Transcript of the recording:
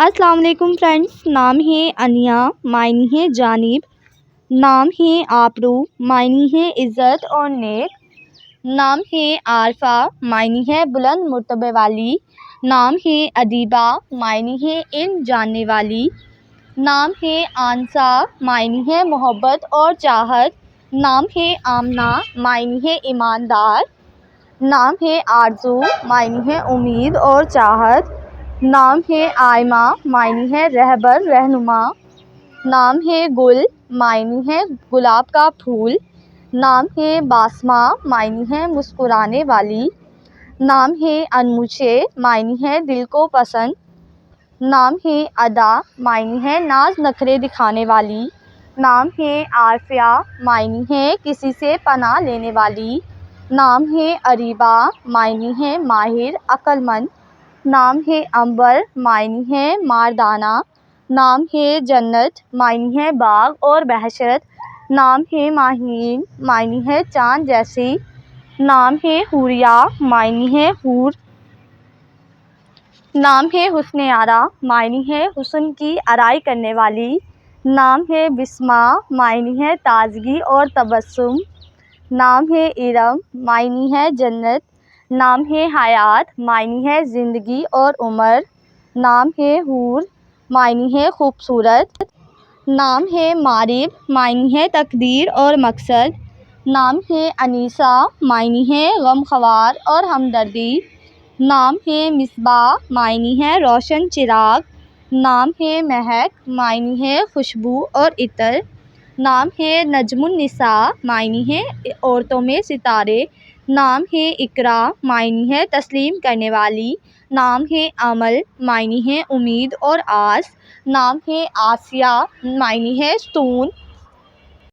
السلام علیکم فرینڈس، نام ہے انیا، معنی ہے جانب، نام ہے آبرو، معنی ہے عزت اور نیک، نام ہے عارفہ، معنی ہے بلند مرتبے والی، نام ہے ادیبہ، معنی ہے علم جاننے والی، نام ہے آنسہ، معنی ہے محبت اور چاہت، نام ہے آمنہ، معنی ہے ایماندار، نام ہے آرزو، معنی ہے امید اور چاہت، نام ہے آئمہ، معنی ہے رہبر رہنما، نام ہے گل، معنی ہے گلاب کا پھول، نام ہے باسمہ، معنی ہے مسکرانے والی، نام ہے انموشے، معنی ہے دل کو پسند، نام ہے ادا، معنی ہے ناز نخرے دکھانے والی، نام ہے عافیہ، معنی ہے کسی سے پناہ لینے والی، نام ہے اریبہ، معنی ہے ماہر عقل مند، نام ہے عنبر، معنی ہے ماردانہ، نام ہے جنت، معنی ہے باغ اور بہشت، نام ہے ماہین، معنی ہے چاند جیسی، نام ہے حوریہ، معنی ہے حور، نام ہے حسن آرا، معنی ہے حسن کی آرائی کرنے والی، نام ہے بسمہ، معنی ہے تازگی اور تبسم، نام ہے ارم، معنی ہے جنت، نام ہے حیات، معنی ہے زندگی اور عمر، نام ہے حور، معنی ہے خوبصورت، نام ہے معرب، معنی ہے تقدیر اور مقصد، نام ہے انیسہ، معنی ہے غمخوار اور ہمدردی، نام ہے مصباح، معنی ہے روشن چراغ، نام ہے مہک، معنی ہے خوشبو اور عطر، نام ہے نجم النساء، معنی ہے عورتوں میں ستارے، نام ہے اقرا، معنی ہے تسلیم کرنے والی، نام ہے عمل، معنی ہے امید اور آس، نام ہے آسیہ، معنی ہے ستون،